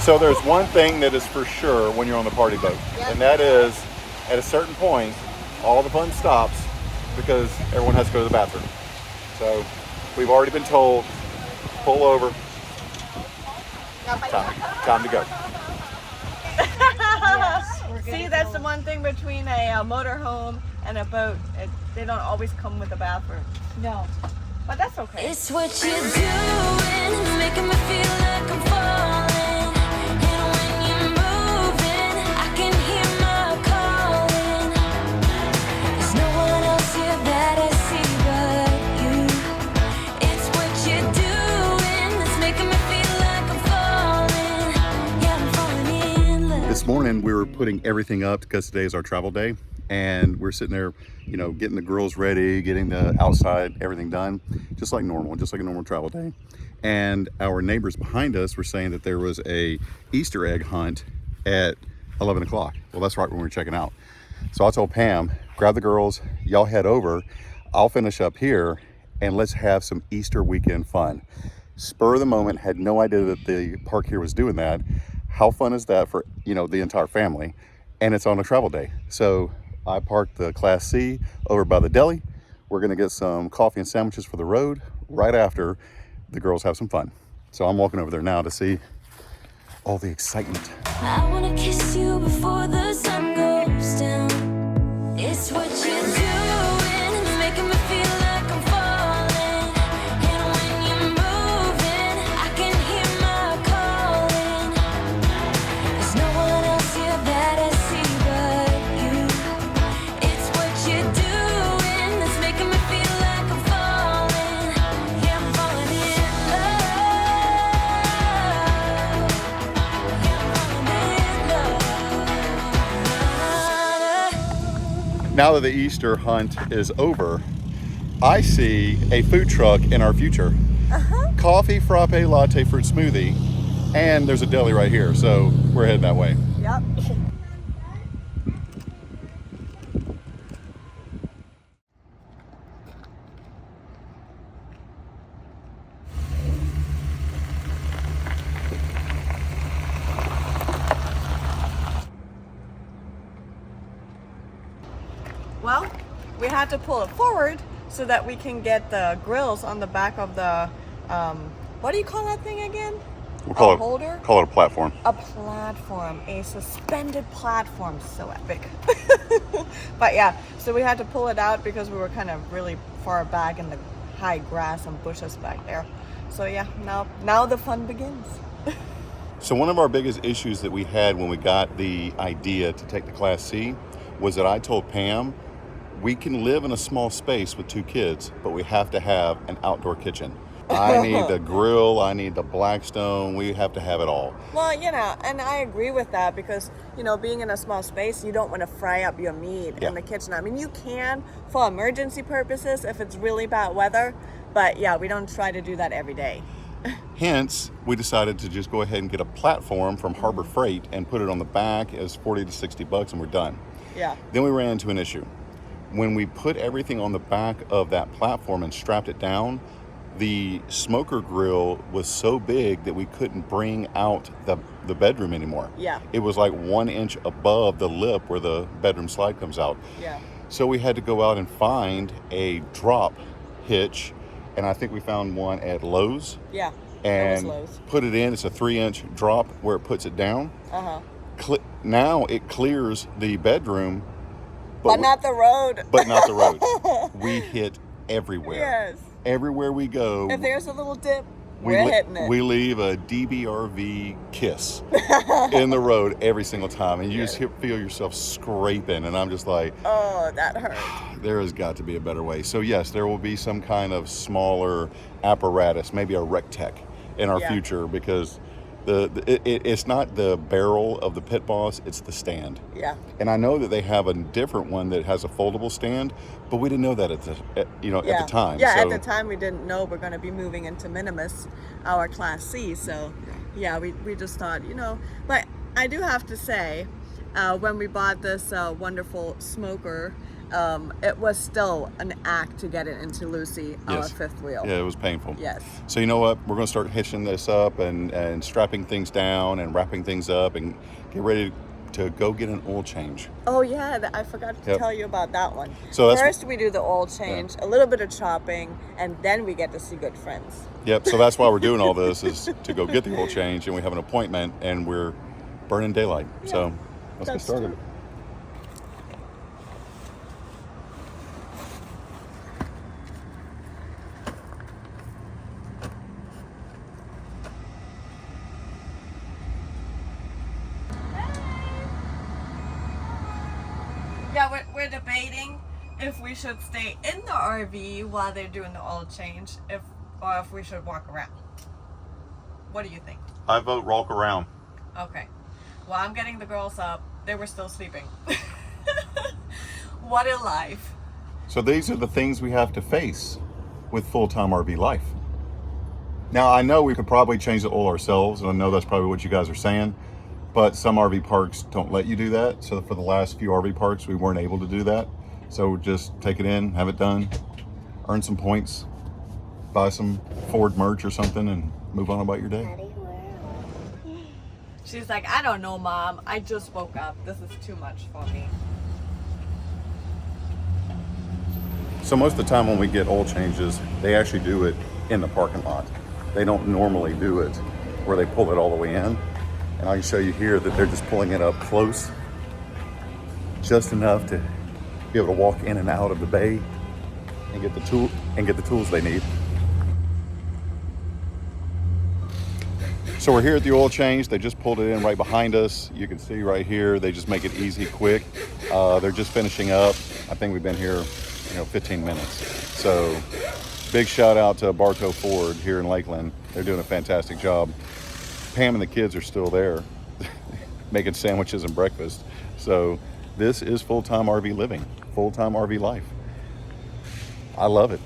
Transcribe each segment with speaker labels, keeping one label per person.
Speaker 1: So there's one thing that is for sure when you're on the party boat, and that is at a certain point, all the fun stops because everyone has to go to the bathroom. So we've already been told, pull over, time to go.
Speaker 2: See, that's the one thing between a motorhome and a boat. They don't always come with a bathroom.
Speaker 3: No.
Speaker 2: But that's okay.
Speaker 4: It's what you're doing, it's making me feel like I'm falling. And when you're moving, I can hear my calling. There's no one else here that I see but you. It's what you're doing, it's making me feel like I'm falling. Yeah, I'm falling in love.
Speaker 1: This morning we were putting everything up because today is our travel day, and we're sitting there, you know, getting the grills ready, getting the outside, everything done, just like normal, just like a normal travel day. And our neighbors behind us were saying that there was a Easter egg hunt at 11 o'clock. Well, that's right when we were checking out. So I told Pam, grab the girls, y'all head over, I'll finish up here, and let's have some Easter weekend fun. Spur of the moment, had no idea that the park here was doing that. How fun is that for, you know, the entire family? And it's on a travel day. So I parked the Class C over by the deli. We're gonna get some coffee and sandwiches for the road right after the girls have some fun. So I'm walking over there now to see all the excitement.
Speaker 4: I wanna kiss you before the sun goes down. It's what you're doing, it's making me feel like I'm falling. And when you're moving, I can hear my calling. There's no one else here that I see but you. It's what you're doing, it's making me feel like I'm falling. Yeah, I'm falling in love.
Speaker 1: Now that the Easter hunt is over, I see a food truck in our future. Coffee, frappe, latte, fruit smoothie, and there's a deli right here, so we're heading that way.
Speaker 2: Yep. Well, we had to pull it forward so that we can get the grills on the back of the, what do you call that thing again?
Speaker 1: We'll call
Speaker 2: A
Speaker 1: it
Speaker 2: holder?
Speaker 1: Call it a platform.
Speaker 2: A platform, a suspended platform, so epic. But yeah, so we had to pull it out because we were kind of really far back in the high grass and bushes back there. So yeah, now the fun begins.
Speaker 1: So one of our biggest issues that we had when we got the idea to take the Class C was that I told Pam, we can live in a small space with 2 kids, but we have to have an outdoor kitchen. I need the grill, I need the Blackstone, we have to have it all.
Speaker 2: Well, you know, and I agree with that because, you know, being in a small space, you don't want to fry up your meat in the kitchen. I mean, you can for emergency purposes if it's really bad weather, but yeah, we don't try to do that every day.
Speaker 1: Hence, we decided to just go ahead and get a platform from Harbor Freight and put it on the back as 40 to 60 bucks and we're done.
Speaker 2: Yeah.
Speaker 1: Then we ran into an issue. When we put everything on the back of that platform and strapped it down, the smoker grill was so big that we couldn't bring out the bedroom anymore.
Speaker 2: Yeah.
Speaker 1: It was like 1 inch above the lip where the bedroom slide comes out.
Speaker 2: Yeah.
Speaker 1: So we had to go out and find a drop hitch, and I think we found one at Lowe's.
Speaker 2: Yeah.
Speaker 1: And
Speaker 2: Lowe's.
Speaker 1: put it in. It's a 3-inch drop where it puts it down. Now it clears the bedroom,
Speaker 2: but not the road.
Speaker 1: But not the road. We hit everywhere.
Speaker 2: Yes.
Speaker 1: Everywhere we go.
Speaker 2: If there's a little dip, we're hitting it.
Speaker 1: We leave a DBRV kiss in the road every single time, and you just feel yourself scraping, and I'm just like,
Speaker 2: oh, that hurt.
Speaker 1: There has got to be a better way. So yes, there will be some kind of smaller apparatus, maybe a Rectech in our future, because it's not the barrel of the Pit Boss, it's the stand.
Speaker 2: Yeah.
Speaker 1: And I know that they have a different one that has a foldable stand, but we didn't know that at the time.
Speaker 2: Yeah, at the time we didn't know we're going to be moving into Minimus, our Class C. So yeah, we just thought, you know, but I do have to say, when we bought this wonderful smoker, it was still an act to get it into Lucy, our
Speaker 1: Yes.
Speaker 2: fifth wheel.
Speaker 1: Yeah, it was painful.
Speaker 2: Yes.
Speaker 1: So you know what? We're going to start hitching this up and strapping things down and wrapping things up and get ready to go get an oil change.
Speaker 2: Oh yeah, I forgot to
Speaker 1: Yep.
Speaker 2: tell you about that one.
Speaker 1: So that's-
Speaker 2: First we do the oil change, a little bit of shopping, and then we get to see good friends.
Speaker 1: Yep. So that's why we're doing all this, is to go get the oil change, and we have an appointment, and we're burning daylight. So let's get
Speaker 2: That's
Speaker 1: started.
Speaker 2: true. Yeah, we're debating if we should stay in the RV while they're doing the oil change, or if we should walk around. What do you think?
Speaker 1: I vote walk around.
Speaker 2: Okay. Well, I'm getting the girls up. They were still sleeping. What a life.
Speaker 1: So these are the things we have to face with full-time RV life. Now, I know we could probably change the oil ourselves, and I know that's probably what you guys are saying, but some RV parks don't let you do that. So for the last few RV parks, we weren't able to do that. So just take it in, have it done, earn some points, buy some Ford merch or something, and move on about your day.
Speaker 2: She's like, I don't know, Mom. I just woke up. This is too much for me.
Speaker 1: So most of the time when we get oil changes, they actually do it in the parking lot. They don't normally do it where they pull it all the way in. And I can show you here that they're just pulling it up close, just enough to be able to walk in and out of the bay and get the tools they need. So we're here at the oil change. They just pulled it in right behind us. You can see right here, they just make it easy, quick. They're just finishing up. I think we've been here, 15 minutes. So big shout out to Bartow Ford here in Lakeland. They're doing a fantastic job. Pam and the kids are still there making sandwiches and breakfast. So this is full-time RV living, full-time RV life. I love it.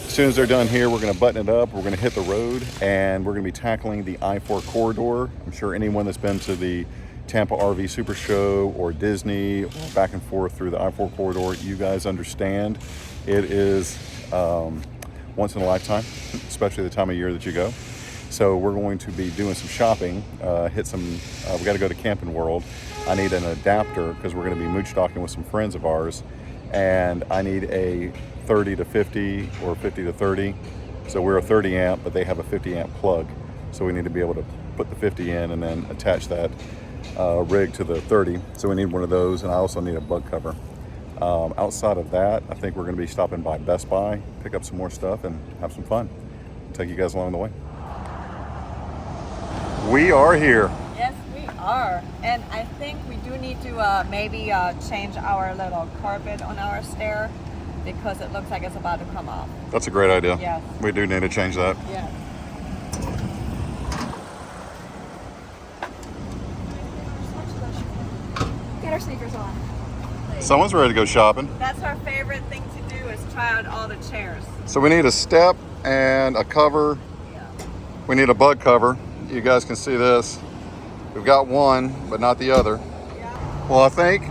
Speaker 1: As soon as they're done here, we're going to button it up. We're going to hit the road, and we're going to be tackling the I-4 corridor. I'm sure anyone that's been to the Tampa RV Super Show or Disney or back and forth through the I-4 corridor, you guys understand it is once in a lifetime, especially the time of year that you go. So we're going to be doing some shopping, we got to go to Camping World. I need an adapter because we're going to be moochdocking with some friends of ours, and I need a 30 to 50 or 50 to 30. So we're a 30 amp, but they have a 50 amp plug. So we need to be able to put the 50 in and then attach that rig to the 30. So we need one of those, and I also need a bug cover. Outside of that, I think we're going to be stopping by Best Buy, pick up some more stuff, and have some fun. Take you guys along the way. We are here.
Speaker 2: Yes, we are. And I think we do need to maybe change our little carpet on our stair because it looks like it's about to come off.
Speaker 1: That's a great idea.
Speaker 2: Yes.
Speaker 1: We do need to change that.
Speaker 2: Yeah.
Speaker 3: Get our sneakers on.
Speaker 1: Someone's ready to go shopping.
Speaker 2: That's our favorite thing to do, is try out all the chairs.
Speaker 1: So we need a step and a cover.
Speaker 2: Yeah.
Speaker 1: We need a bug cover. You guys can see this. We've got one, but not the other.
Speaker 2: Yeah.
Speaker 1: Well, I think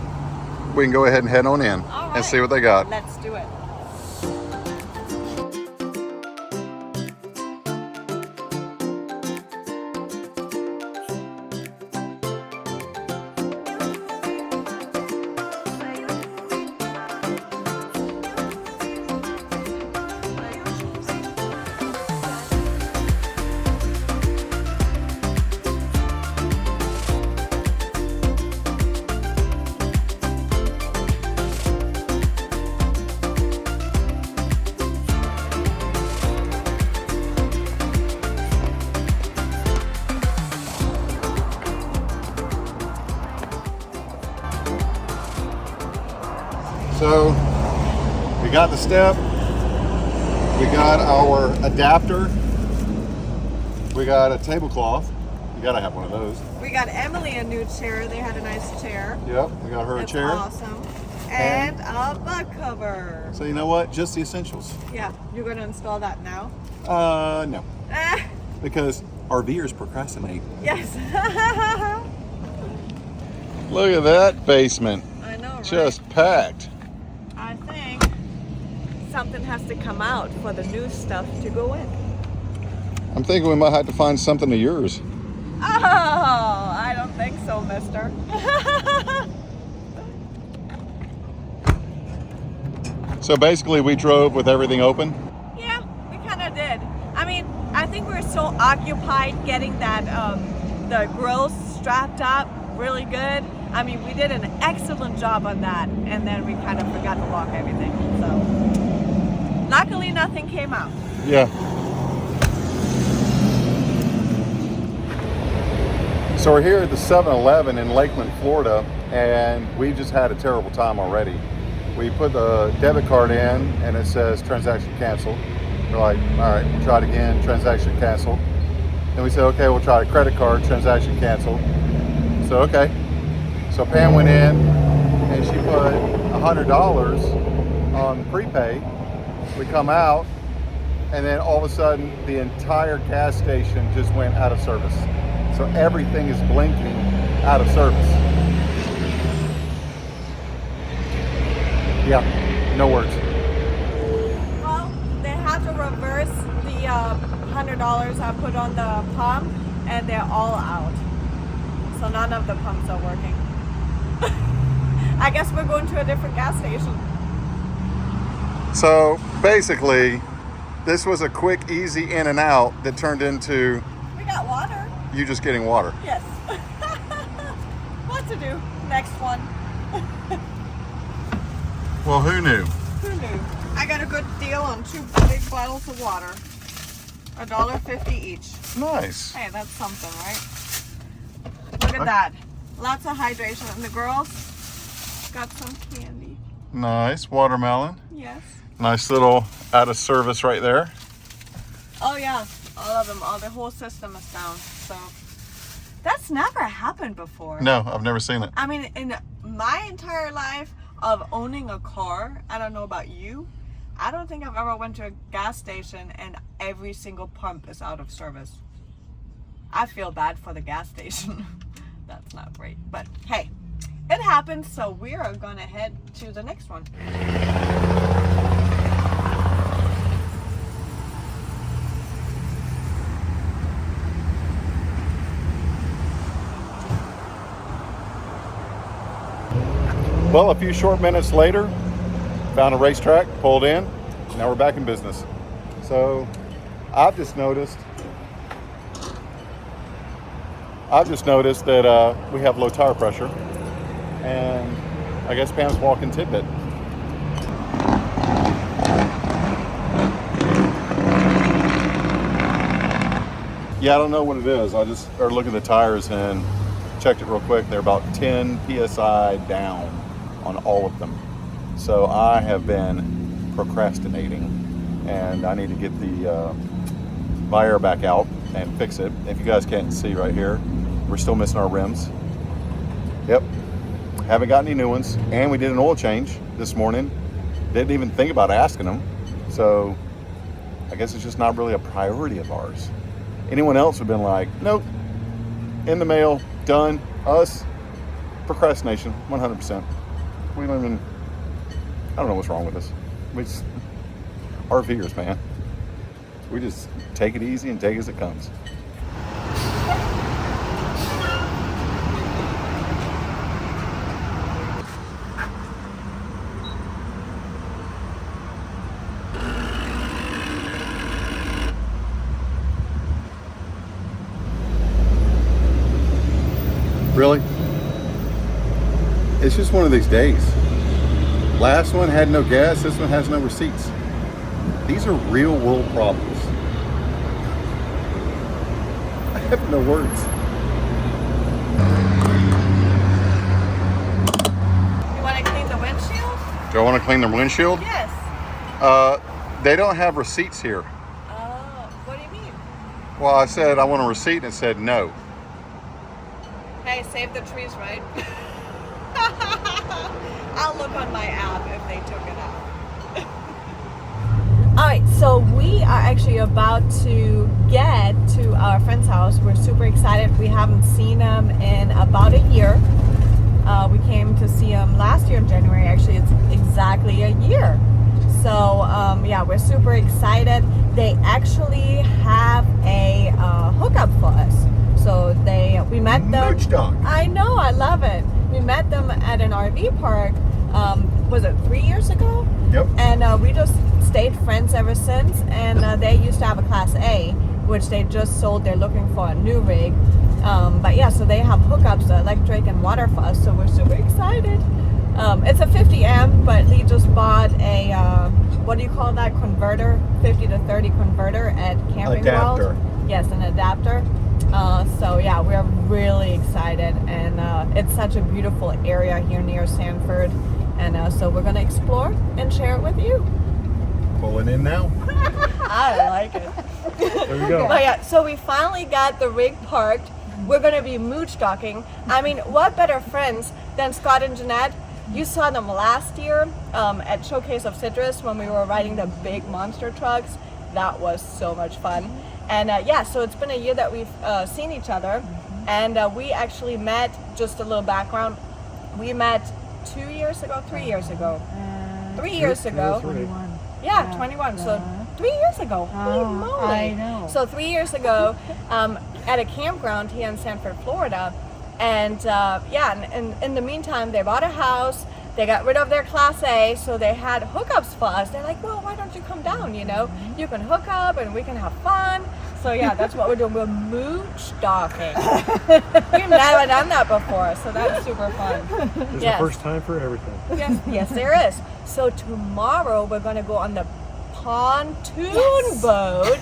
Speaker 1: we can go ahead and head on in
Speaker 2: All
Speaker 1: and see
Speaker 2: right.
Speaker 1: what they got.
Speaker 2: Let's do it.
Speaker 1: So we got the step, we got our adapter, we got a tablecloth. You gotta have one of those.
Speaker 2: We got Emily a new chair. They had a nice chair.
Speaker 1: Yep, we got her a
Speaker 2: It's
Speaker 1: chair.
Speaker 2: awesome. And a bug cover.
Speaker 1: So you know what? Just the essentials.
Speaker 2: Yeah, you're gonna install that now?
Speaker 1: No,
Speaker 2: Ah,
Speaker 1: because RVers procrastinate.
Speaker 2: yes.
Speaker 1: Look at that basement,
Speaker 2: I know, right?
Speaker 1: just packed.
Speaker 2: something has to come out for the new stuff to go in.
Speaker 1: I'm thinking we might have to find something of yours.
Speaker 2: Oh, I don't think so, mister.
Speaker 1: So basically we drove with everything open?
Speaker 2: Yeah, we kind of did. I mean, I think we were so occupied getting that the grills strapped up really good. I mean, we did an excellent job on that, and then we kind of forgot to lock everything. So, luckily, nothing came out.
Speaker 1: Yeah. So we're here at the 7-Eleven in Lakeland, Florida, and we just had a terrible time already. We put the debit card in and it says transaction canceled. We're like, all right, we'll try it again, transaction canceled. Then we said, okay, we'll try a credit card, transaction canceled. So, okay. So Pam went in and she put $100 on prepay. We come out and then all of a sudden the entire gas station just went out of service. So everything is blinking out of service. Yeah, no words.
Speaker 2: Well, they had to reverse the $100 I put on the pump, and they're all out. So none of the pumps are working. I guess we're going to a different gas station.
Speaker 1: So basically, this was a quick, easy in and out that turned into
Speaker 2: We got water.
Speaker 1: you just getting water.
Speaker 2: Yes. What to do? Next one.
Speaker 1: Well, who knew?
Speaker 2: Who knew? I got a good deal on 2 big bottles of water. $1.50 each.
Speaker 1: Nice.
Speaker 2: Hey, that's something, right? Look at that. Lots of hydration. And the girls got some candy.
Speaker 1: Nice. Watermelon.
Speaker 2: Yes.
Speaker 1: Nice little out of service right there.
Speaker 2: Oh yeah, all of them. The whole system is down. So that's never happened before.
Speaker 1: No, I've never seen it.
Speaker 2: I mean, in my entire life of owning a car, I don't know about you, I don't think I've ever went to a gas station and every single pump is out of service. I feel bad for the gas station. That's not great, but hey, it happens. So we are gonna head to the next one.
Speaker 1: Well, a few short minutes later, found a racetrack, pulled in. Now we're back in business. So I've just noticed that we have low tire pressure, and I guess Pam's walking tidbit. Yeah, I don't know what it is. I just started looking at the tires and checked it real quick. They're about 10 PSI down on all of them. So I have been procrastinating, and I need to get the Viair back out and fix it. If you guys can't see right here, we're still missing our rims. Yep, haven't got any new ones. And we did an oil change this morning. Didn't even think about asking them. So I guess it's just not really a priority of ours. Anyone else would have been like, nope, in the mail, done. Us, procrastination, 100%. We don't even, I don't know what's wrong with us. We just, RVers, man. We just take it easy and take it as it comes. Really? It's just one of these days. Last one had no gas, this one has no receipts. These are real world problems. I have no words.
Speaker 2: You want to clean the windshield?
Speaker 1: Do I want to clean the windshield?
Speaker 2: Yes.
Speaker 1: They don't have receipts here.
Speaker 2: What do you mean?
Speaker 1: Well, I said I want a receipt and it said no.
Speaker 2: Hey, save the trees, right? I'll look on my app if they took it out. All right, so we are actually about to get to our friend's house. We're super excited. We haven't seen him in about a year. We came to see him last year in January. Actually, it's exactly a year. So yeah, we're super excited. They actually have a hookup for us. So we met them.
Speaker 1: Moochdocking.
Speaker 2: I know, I love it. We met them at an RV park. Was it 3 years ago?
Speaker 1: Yep.
Speaker 2: And we just stayed friends ever since. And they used to have a Class A, which they just sold. They're looking for a new rig. But yeah, so they have hookups, electric and water for us. So we're super excited. It's a 50 amp, but Lee just bought a what do you call that converter? 50 to 30 converter at Camping
Speaker 1: Adapter.
Speaker 2: World. Yes, an adapter. So yeah, we're really excited, and it's such a beautiful area here near Sanford, and so we're gonna explore and share it with you.
Speaker 1: Pulling in now.
Speaker 2: I like it.
Speaker 1: There we go.
Speaker 2: But yeah, so we finally got the rig parked. We're gonna be Moochdocking. I mean, what better friends than Scott and Jeanette? You saw them last year at Showcase of Citrus when we were riding the big monster trucks. That was so much fun. And yeah, so it's been a year that we've seen each other, and we actually met, just a little background, we met 2 years ago, 3 years ago. 3 years ago.
Speaker 3: 21.
Speaker 2: Yeah, 21. So 3 years ago. Holy moly.
Speaker 3: I know.
Speaker 2: So 3 years ago, at a campground here in Sanford, Florida, and yeah, and in the meantime, they bought a house. They got rid of their Class A, so they had hookups for us. They're like, well, why don't you come down, you know? You can hook up and we can have fun. So yeah, that's what we're doing. We're Moochdocking. We've never done that before, so that's super fun.
Speaker 5: There's
Speaker 2: Yes.
Speaker 5: a first time for everything.
Speaker 2: Yes, there is. So tomorrow we're going to go on the pontoon boat.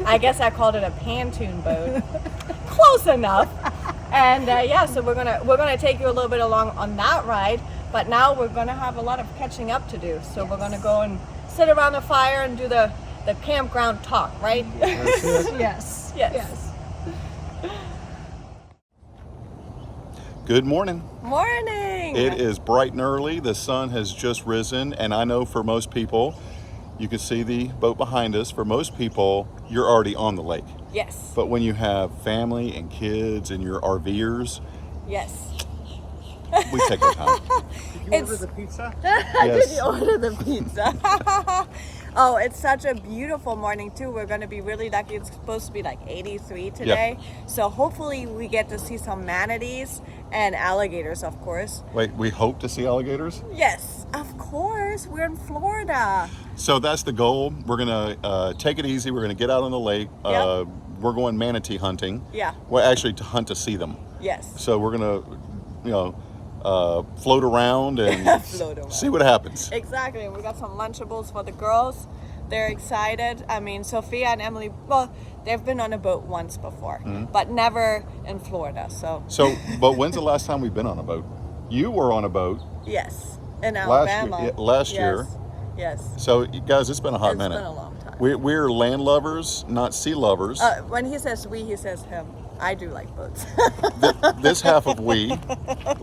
Speaker 2: I guess I called it a pantoon boat. Close enough. And yeah, so we're gonna take you a little bit along on that ride. But now we're gonna have a lot of catching up to do. So we're gonna go and sit around the fire and do the campground talk, right?
Speaker 3: Yes.
Speaker 2: Yes.
Speaker 1: Good morning.
Speaker 2: Morning.
Speaker 1: It is bright and early. The sun has just risen, and I know for most people, you can see the boat behind us. For most people, you're already on the lake.
Speaker 2: Yes.
Speaker 1: But when you have family and kids and your RVers,
Speaker 2: Yes.
Speaker 1: we take our time.
Speaker 5: Did you order the pizza?
Speaker 2: Did you
Speaker 1: Yes.
Speaker 2: order the pizza? Oh, it's such a beautiful morning too. We're going to be really lucky. It's supposed to be like 83 today. So hopefully we get to see some manatees and alligators, of course.
Speaker 1: Wait, we hope to see alligators?
Speaker 2: Yes, of course. We're in Florida.
Speaker 1: So that's the goal. We're gonna take it easy. We're gonna get out on the lake.
Speaker 2: Yep.
Speaker 1: We're going manatee hunting.
Speaker 2: Yeah.
Speaker 1: Well, actually, to hunt to see them.
Speaker 2: Yes.
Speaker 1: So we're gonna, float around and
Speaker 2: Float around.
Speaker 1: see what happens.
Speaker 2: Exactly. We got some Lunchables for the girls. They're excited. I mean, Sophia and Emily, well, they've been on a boat once before, but never in Florida. So,
Speaker 1: But when's the last time we've been on a boat? You were on a boat.
Speaker 2: yes, in Alabama.
Speaker 1: Last year.
Speaker 2: Yes.
Speaker 1: So, guys, it's been a hot
Speaker 2: It's
Speaker 1: minute.
Speaker 2: been a long time.
Speaker 1: We're land lovers, not sea lovers.
Speaker 2: When he says we, he says him. I do like boats.
Speaker 1: This half of we,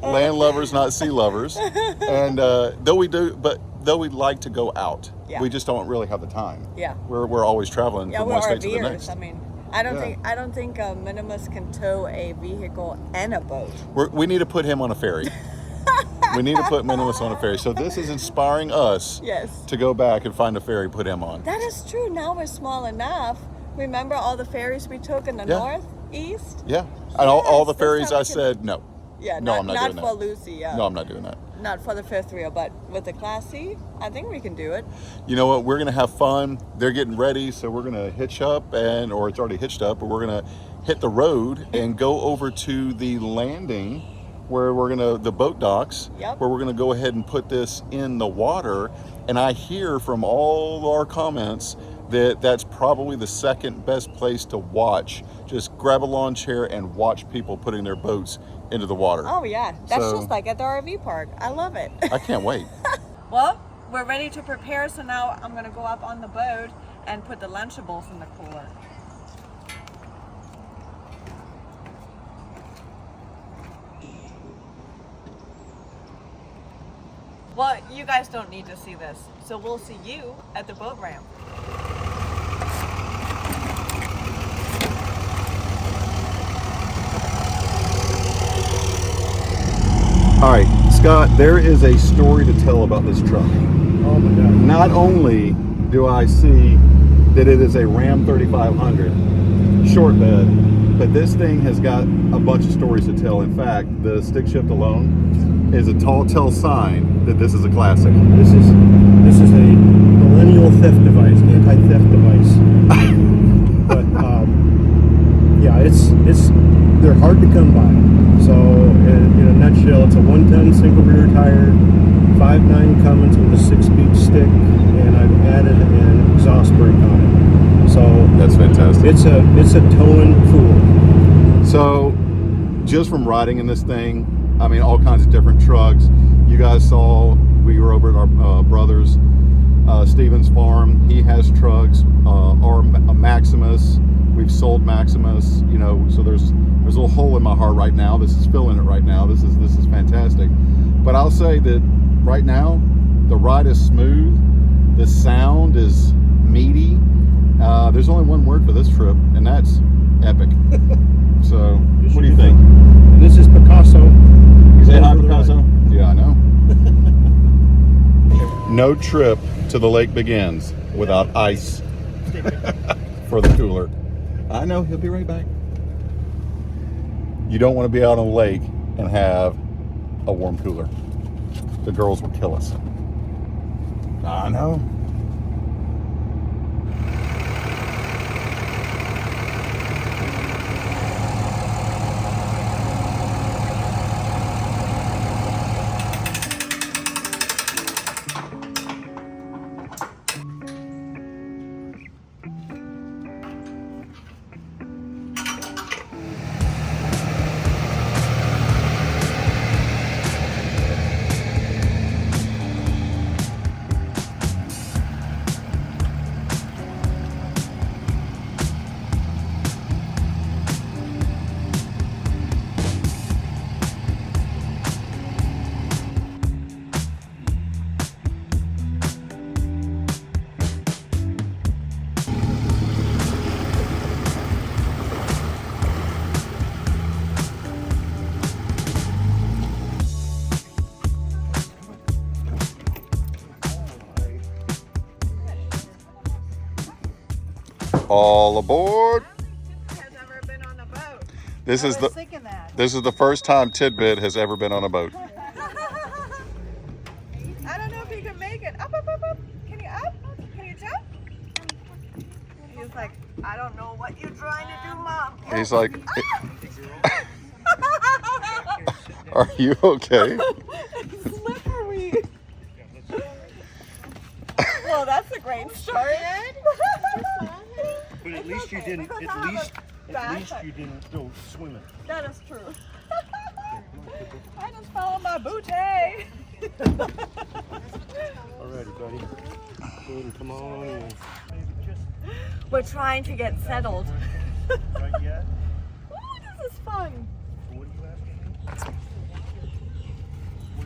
Speaker 1: land lovers, not sea lovers. And though we like to go out,
Speaker 2: Yeah.
Speaker 1: we just don't really have the time.
Speaker 2: Yeah.
Speaker 1: We're always traveling
Speaker 2: Yeah,
Speaker 1: from
Speaker 2: we're
Speaker 1: one state to the
Speaker 2: RVers.
Speaker 1: next.
Speaker 2: I mean, I don't
Speaker 1: Yeah.
Speaker 2: think Minimus can tow a vehicle and a boat.
Speaker 1: We need to put him on a ferry. We need to put Minimus on a ferry. So this is inspiring us
Speaker 2: Yes.
Speaker 1: to go back and find a ferry, put him on.
Speaker 2: That is true. Now we're small enough. Remember all the ferries we took in the
Speaker 1: Yeah.
Speaker 2: northeast?
Speaker 1: Yeah. And all the
Speaker 2: Yes, that's
Speaker 1: ferries
Speaker 2: how we
Speaker 1: I
Speaker 2: can-
Speaker 1: said no.
Speaker 2: Yeah,
Speaker 1: No,
Speaker 2: not,
Speaker 1: I'm not
Speaker 2: not
Speaker 1: doing
Speaker 2: for
Speaker 1: that.
Speaker 2: Lucy. Yeah.
Speaker 1: No, I'm not doing that.
Speaker 2: Not for the fifth wheel, but with the Class C, I think we can do it.
Speaker 1: You know what? We're gonna have fun. They're getting ready, so we're gonna hitch up, or it's already hitched up, but we're gonna hit the road and go over to the landing where the boat docks,
Speaker 2: Yep.
Speaker 1: where we're gonna go ahead and put this in the water. And I hear from all our comments that that's probably the second best place to watch. Just grab a lawn chair and watch people putting their boats into the water.
Speaker 2: Oh yeah, that's
Speaker 1: So-
Speaker 2: just like at the RV park. I love it.
Speaker 1: I can't wait.
Speaker 2: Well, we're ready to prepare, so now I'm gonna go up on the boat and put the Lunchables in the cooler. Well, you guys don't need to see this, so we'll see you at the boat ramp.
Speaker 1: All right, Scott, there is a story to tell about this truck.
Speaker 5: Oh my God.
Speaker 1: Not only do I see that it is a Ram 3500 short bed, but this thing has got a bunch of stories to tell. In fact, the stick shift alone is a tall tale sign that this is a classic.
Speaker 5: This is a millennial theft device, anti-theft device. But yeah, they're hard to come by. So in a nutshell, it's a 1-ton single rear tire, 5.9 Cummins with a 6-speed stick, and I've added an exhaust brake on it. So
Speaker 1: That's fantastic.
Speaker 5: it's a towing tool.
Speaker 1: So, just from riding in this thing, I mean, all kinds of different trucks. You guys saw, we were over at our brother's, Steven's farm. He has trucks, our Maximus. We've sold Maximus, you know, so there's a little hole in my heart right now. This is filling it right now. This is fantastic. But I'll say that right now, the ride is smooth. The sound is meaty. There's only one word for this trip, and that's epic. So, what do you think?
Speaker 5: And this is Picasso.
Speaker 1: You say hi,
Speaker 5: Over the
Speaker 1: Picasso?
Speaker 5: ride.
Speaker 1: Yeah, I know. No trip to the lake begins without ice for the cooler. I know, he'll be right back. You don't want to be out on the lake and have a warm cooler. The girls will kill us. I know. All aboard.
Speaker 2: Has ever been on a boat.
Speaker 1: This is the
Speaker 2: Thinking that.
Speaker 1: this is the first time Tidbit has ever been on a boat.
Speaker 2: I don't know if you can make it. Up, up, up, up. Can you up? Can you jump? He's like, I don't know what you're trying to do, Mom.
Speaker 1: He's like, "Are you okay?"
Speaker 2: Slippery. Well, that's a great story.
Speaker 5: But at least you didn't. At least you didn't go swimming.
Speaker 2: That is true. I just fell on my booty.
Speaker 5: Alrighty, buddy. Go ahead and come on in. Maybe just
Speaker 2: We're trying to get settled.
Speaker 5: right yet.
Speaker 2: Oh, this is fun.
Speaker 5: What are you asking me?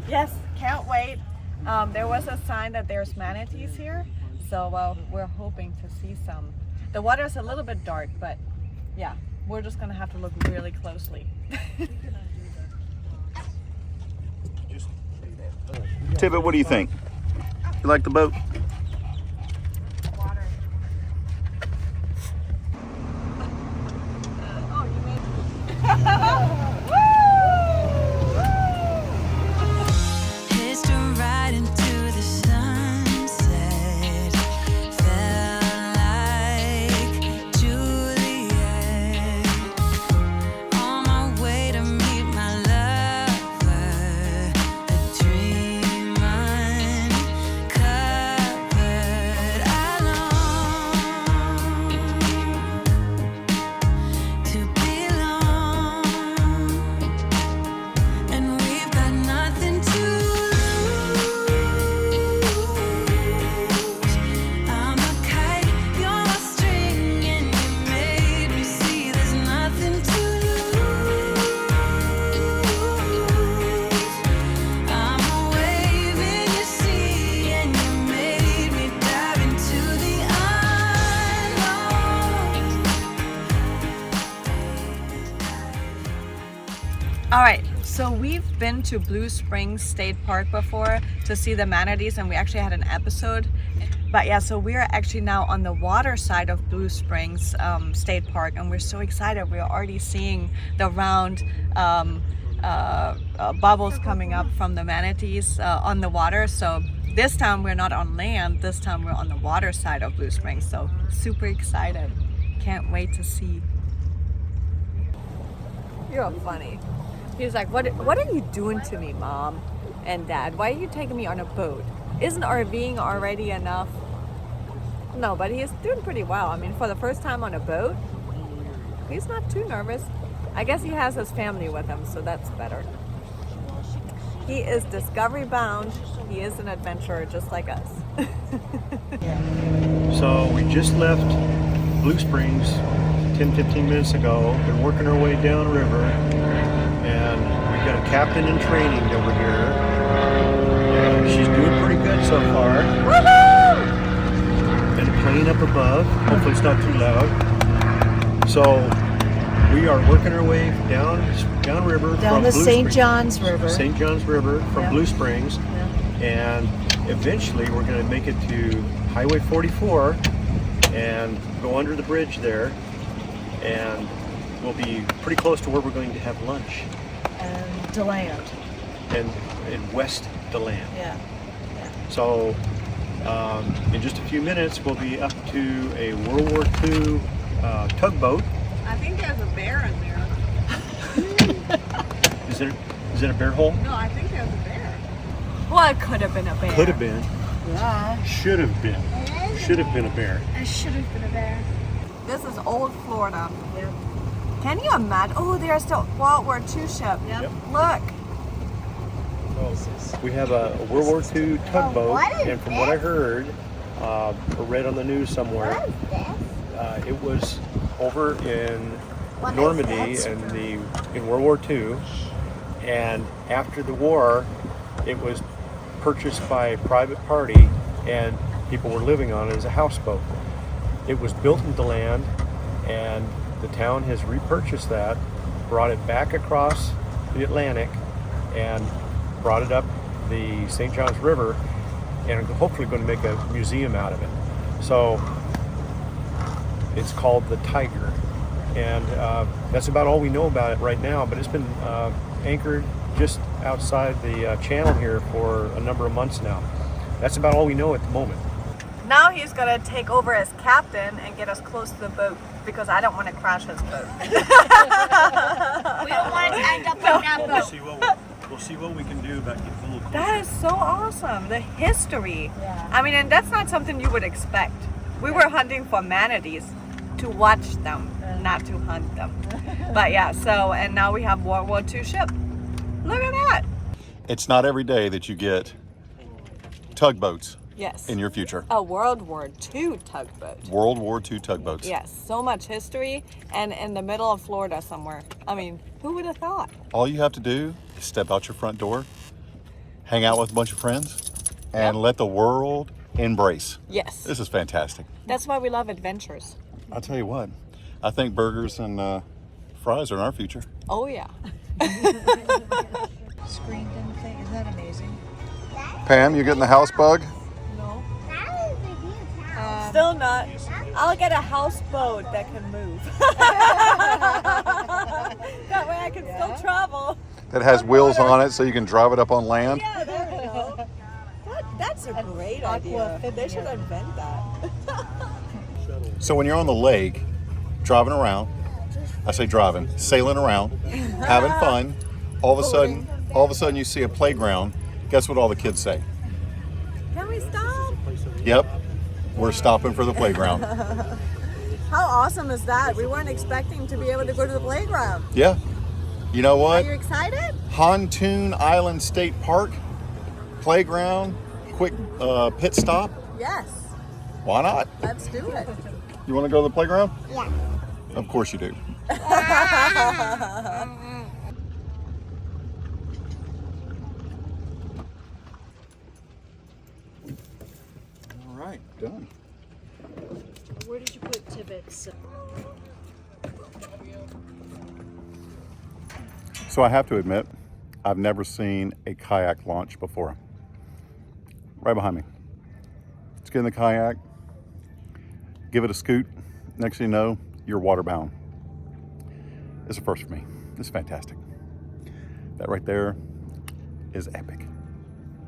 Speaker 2: Yes, can't wait. There was a sign that there's manatees here, so we're hoping to see some. The water's a little bit dark, but yeah, we're just gonna have to look really closely.
Speaker 1: Tidbit, what do you think? You like the boat?
Speaker 2: Oh, you made
Speaker 4: Pissed to ride into the sunset. Felt like Juliet. On my way to meet my lover. A dream uncovered.
Speaker 2: All right, so we've been to Blue Springs State Park before to see the manatees, and we actually had an episode. But yeah, so we're actually now on the water side of Blue Springs State Park, and we're so excited. We're already seeing the round bubbles coming up from the manatees on the water. So this time we're not on land, this time we're on the water side of Blue Springs. So super excited. Can't wait to see. You're funny. He's like, what are you doing to me, Mom and Dad? Why are you taking me on a boat? Isn't RVing already enough? No, but he's doing pretty well. I mean, for the first time on a boat, he's not too nervous. I guess he has his family with him, so that's better. He is discovery bound. He is an adventurer just like us.
Speaker 5: So we just left Blue Springs 10-15 minutes ago. Been working our way downriver, and we've got a captain in training over here. And she's doing pretty good so far.
Speaker 2: Woohoo!
Speaker 5: And a plane up above. Hopefully it's not too loud. So we are working our way downriver
Speaker 3: Down
Speaker 5: from
Speaker 3: the
Speaker 5: Blue
Speaker 3: St.
Speaker 5: Springs-
Speaker 3: John's River.
Speaker 5: St. John's River from
Speaker 3: Yeah.
Speaker 5: Blue Springs, and eventually we're going to make it to Highway 44 and go under the bridge there, and we'll be pretty close to where we're going to have lunch,
Speaker 3: And DeLand.
Speaker 5: and in West DeLand.
Speaker 3: Yeah.
Speaker 5: So in just a few minutes we'll be up to a World War II tugboat.
Speaker 2: I think there's a bear in there.
Speaker 5: Is it a bear hole?
Speaker 2: No, I think there's a bear. Well, it could have been a bear.
Speaker 5: Could have been.
Speaker 3: Yeah.
Speaker 5: Should have been. Should have been a bear.
Speaker 3: I should have been a bear.
Speaker 2: This is old Florida. Can you imagine? Oh, there's the World War II ship.
Speaker 3: Yep.
Speaker 2: Look.
Speaker 5: We have a World War II tugboat, and from what I heard, or read on the news somewhere, it was over in Normandy in World War II, and after the war, it was purchased by a private party, and people were living on it as a houseboat. It was built into land, and the town has repurchased that, brought it back across the Atlantic, and brought it up the St. John's River, and hopefully going to make a museum out of it. So it's called the Tiger, and that's about all we know about it right now, but it's been anchored just outside the channel here for a number of months now. That's about all we know at the moment.
Speaker 2: Now he's gonna take over as captain and get us close to the boat because I don't want to crash his boat.
Speaker 3: We don't want to end up on that boat.
Speaker 5: We'll see what we can do about getting a little closer.
Speaker 2: That is so awesome. The history.
Speaker 3: Yeah.
Speaker 2: I mean, and that's not something you would expect. We were hunting for manatees to watch them, not to hunt them. But yeah, so, and now we have World War II ship. Look at that.
Speaker 1: It's not every day that you get tugboats
Speaker 2: Yes.
Speaker 1: in your future.
Speaker 2: A World War II tugboat.
Speaker 1: World War II tugboats.
Speaker 2: Yes, so much history and in the middle of Florida somewhere. I mean, who would have thought?
Speaker 1: All you have to do is step out your front door, hang out with a bunch of friends, and let the world embrace.
Speaker 2: Yes.
Speaker 1: This is fantastic.
Speaker 2: That's why we love adventures.
Speaker 1: I'll tell you what, I think burgers and fries are in our future.
Speaker 2: Oh yeah.
Speaker 3: Screened in thing. Isn't that amazing?
Speaker 1: Pam, you getting the house bug?
Speaker 2: No. Still not. I'll get a houseboat that can move. That way I can still travel.
Speaker 1: That has wheels on it so you can drive it up on land?
Speaker 2: Yeah, there we go. That's a great idea. They should invent that.
Speaker 1: So when you're on the lake, driving around, I say driving, sailing around, having fun, all of a sudden you see a playground. Guess what all the kids say?
Speaker 2: Can we stop?
Speaker 1: Yep, we're stopping for the playground.
Speaker 2: How awesome is that? We weren't expecting to be able to go to the playground.
Speaker 1: Yeah. You know
Speaker 2: Are
Speaker 1: what?
Speaker 2: you excited?
Speaker 1: Pontoon Island State Park, playground, quick pit stop.
Speaker 2: Yes.
Speaker 1: Why not?
Speaker 2: Let's do it.
Speaker 1: You want to go to the playground? Yeah. Of course you do. All right, done.
Speaker 3: Where did you put Tibbetts?
Speaker 1: So I have to admit, I've never seen a kayak launch before. Right behind me. Let's get in the kayak, give it a scoot. Next thing you know, you're waterbound. It's a first for me. It's fantastic. That right there is epic.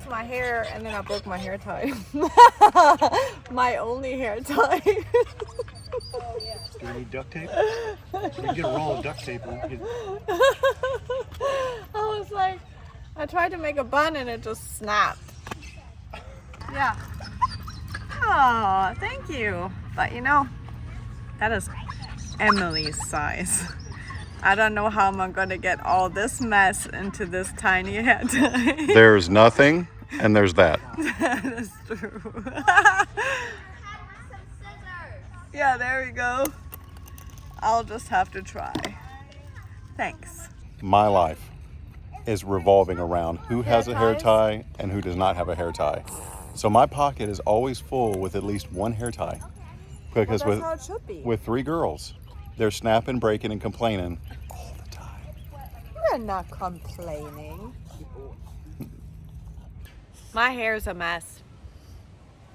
Speaker 2: My hair, and then I broke my hair tie. My only hair tie.
Speaker 5: Do you need duct tape? You can get a roll of duct tape.
Speaker 2: I was like, I tried to make a bun and it just snapped. Yeah. Oh, thank you. But you know, that is Emily's size. I don't know how I'm gonna get all this mess into this tiny head tie.
Speaker 1: There's nothing, and there's that.
Speaker 2: That is true. Yeah, there we go. I'll just have to try. Thanks.
Speaker 1: My life is revolving around who has a hair tie and who does not have a hair tie. So my pocket is always full with at least one hair tie. Because
Speaker 2: Well, that's how it should be.
Speaker 1: with 3 girls, they're snapping, breaking, and complaining all the time.
Speaker 2: We're not complaining. My hair's a mess.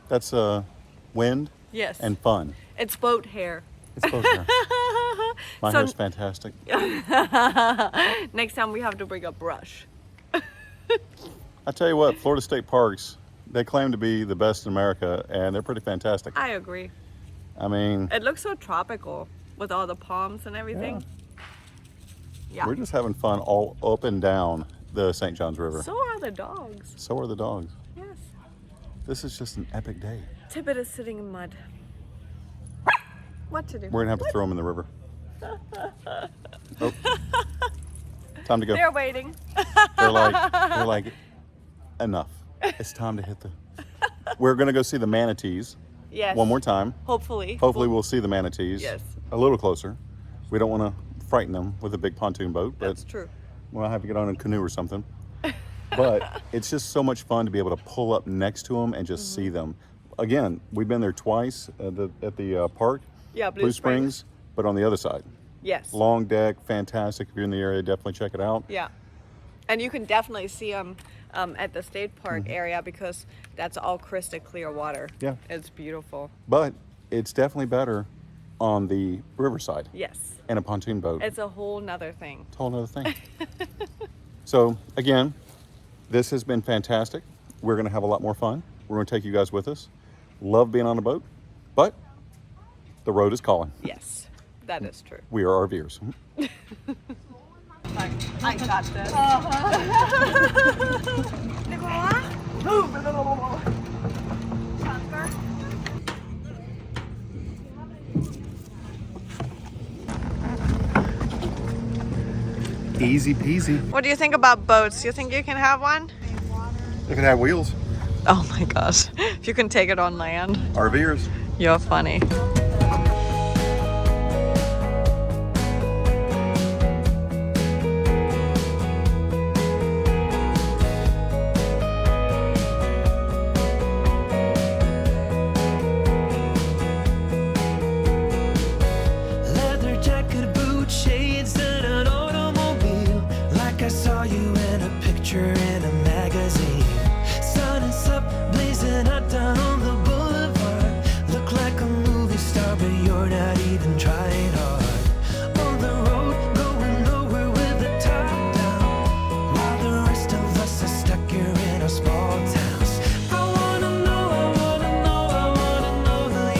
Speaker 1: That's wind
Speaker 2: Yes.
Speaker 1: and fun.
Speaker 2: It's boat hair.
Speaker 1: It's both hair. My
Speaker 2: So-
Speaker 1: hair's fantastic.
Speaker 2: Next time we have to bring a brush.
Speaker 1: I tell you what, Florida State Parks, they claim to be the best in America, and they're pretty fantastic.
Speaker 2: I agree.
Speaker 1: I mean,
Speaker 2: It looks so tropical with all the palms and everything. Yeah.
Speaker 1: we're just having fun all up and down the St. Johns River.
Speaker 2: So are the dogs.
Speaker 1: So are the dogs.
Speaker 2: Yes.
Speaker 1: This is just an epic day.
Speaker 2: Tippet is sitting in mud. What to do?
Speaker 1: We're gonna have to throw them in the river. Oh. Time to go.
Speaker 2: They're waiting.
Speaker 1: They're like, enough. It's time to hit the. We're gonna go see the manatees
Speaker 2: Yes.
Speaker 1: one more time.
Speaker 2: Hopefully.
Speaker 1: Hopefully, we'll see the manatees.
Speaker 2: Yes.
Speaker 1: A little closer. We don't want to frighten them with a big pontoon boat, but
Speaker 2: That's true.
Speaker 1: we'll have to get on a canoe or something. But it's just so much fun to be able to pull up next to them and just see them. Again, we've been there twice at the park.
Speaker 2: Yeah,
Speaker 1: Blue Springs, but on the other side.
Speaker 2: Yes.
Speaker 1: Long deck, fantastic. If you're in the area, definitely check it out.
Speaker 2: Yeah. And you can definitely see them at the state park area because that's all crystal clear water.
Speaker 1: Yeah.
Speaker 2: It's beautiful.
Speaker 1: But it's definitely better on the riverside
Speaker 2: Yes.
Speaker 1: in a pontoon boat.
Speaker 2: It's a whole nother thing.
Speaker 1: It's a whole other thing. So again, this has been fantastic. We're going to have a lot more fun. We're going to take you guys with us. Love being on a boat, but the road is calling.
Speaker 2: Yes. That is true.
Speaker 1: We are RVers.
Speaker 2: I got this.
Speaker 1: Easy peasy.
Speaker 2: What do you think about boats? You think you can have one?
Speaker 1: They can have wheels.
Speaker 2: Oh my gosh. If you can take it on land,
Speaker 1: RVers.
Speaker 2: you're funny.
Speaker 6: Leather jacket, boot shades, and an automobile. Like I saw you in a picture in a magazine. Sun is up, blazing hot down on the boulevard. Look like a movie star, but you're not even trying hard. On the road, going nowhere with the top down. While the rest of us are stuck here in our small towns. I wanna know who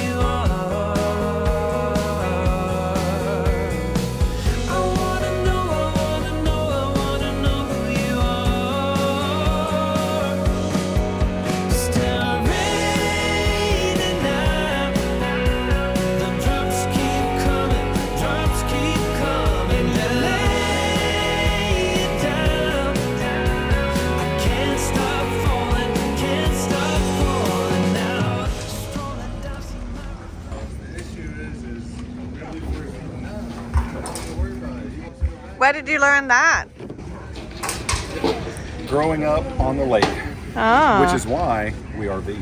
Speaker 6: you are. I wanna know who you are. Still raining now. The drops keep coming. You lay it down. I can't stop falling now. Strolling down some
Speaker 2: Where did you learn that?
Speaker 1: Growing up on the lake,
Speaker 2: Oh.
Speaker 1: which is why we RV.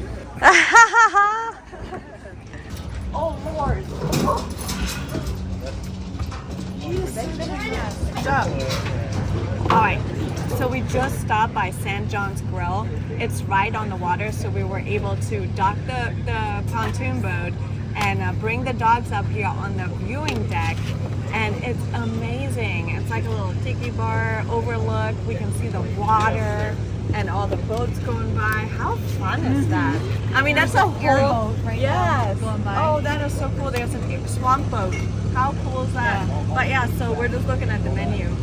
Speaker 2: Oh Lord. Stop. All right, so we just stopped by St. John's Grill. It's right on the water, so we were able to dock the pontoon boat and bring the dogs up here on the viewing deck. And it's amazing. It's like a little tiki bar overlook. We can see the water and all the boats going by. How fun is that? I mean, that's a whole
Speaker 3: airboat right now
Speaker 2: yes.
Speaker 3: going by.
Speaker 2: Oh, that is so cool. There's a swamp boat. How cool is that? But yeah, so we're just looking at the menu.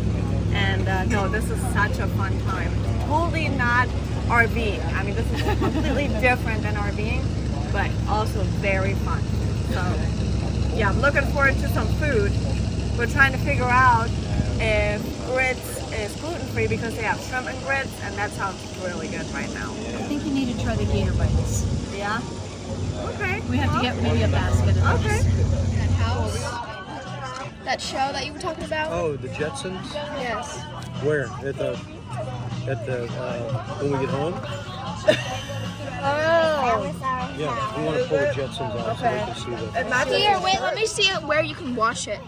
Speaker 2: And no, this is such a fun time. Totally not RV. I mean, this is completely different than RVing, but also very fun. So yeah, I'm looking forward to some food. We're trying to figure out if grits is gluten-free because they have shrimp and grits, and that sounds really good right now.
Speaker 3: I think you need to try the gator bites.
Speaker 2: Yeah? Okay.
Speaker 3: We have to get maybe a basket of those.
Speaker 2: Okay.
Speaker 7: That house, that show that you were talking about.
Speaker 5: Oh, the Jetsons?
Speaker 7: Yes.
Speaker 5: Where? At the when we get home?
Speaker 2: Oh.
Speaker 5: Yeah, we want to pull the Jetsons out so we can see the.
Speaker 2: And that's
Speaker 7: Here, wait, let me see where you can watch it.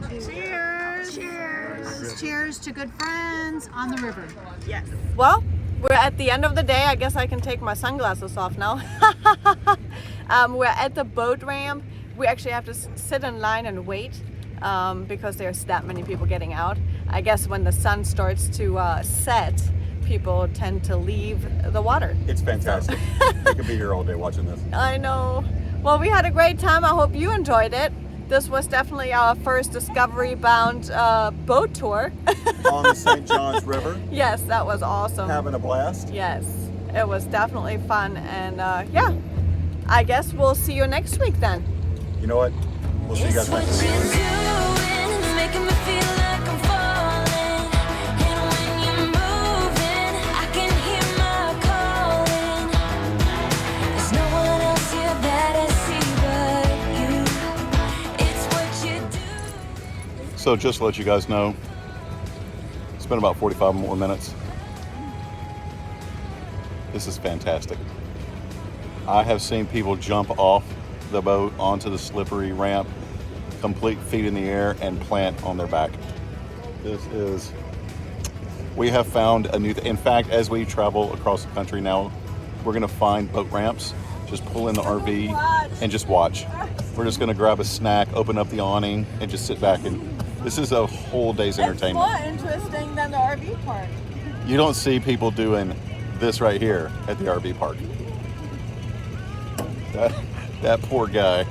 Speaker 2: Cheers.
Speaker 3: Cheers. Cheers to good friends on the river.
Speaker 2: Yes. Well, we're at the end of the day. I guess I can take my sunglasses off now. We're at the boat ramp. We actually have to sit in line and wait because there's that many people getting out. I guess when the sun starts to set, people tend to leave the water.
Speaker 1: It's fantastic. We could be here all day watching this.
Speaker 2: I know. Well, we had a great time. I hope you enjoyed it. This was definitely our first Discovery-bound boat tour.
Speaker 1: On the St. John's River,
Speaker 2: Yes, that was awesome.
Speaker 1: having a blast.
Speaker 2: Yes, it was definitely fun. And yeah, I guess we'll see you next week then.
Speaker 1: You know what? We'll see you guys
Speaker 4: It's what
Speaker 1: next
Speaker 4: you're
Speaker 1: week.
Speaker 4: doing, it's making me feel like I'm falling. And when you're moving, I can hear my calling. There's no one else here that I see but you. It's what you do.
Speaker 1: So just to let you guys know, it's been about 45 more minutes. This is fantastic. I have seen people jump off the boat onto the slippery ramp, complete feet in the air, and plant on their back. We have found a new, in fact, as we travel across the country now, we're gonna find boat ramps, just pull in the RV and just watch. We're just gonna grab a snack, open up the awning, and just sit back, and this is a whole day's entertainment.
Speaker 2: It's more interesting than the RV park.
Speaker 1: You don't see people doing this right here at the RV park. That poor guy.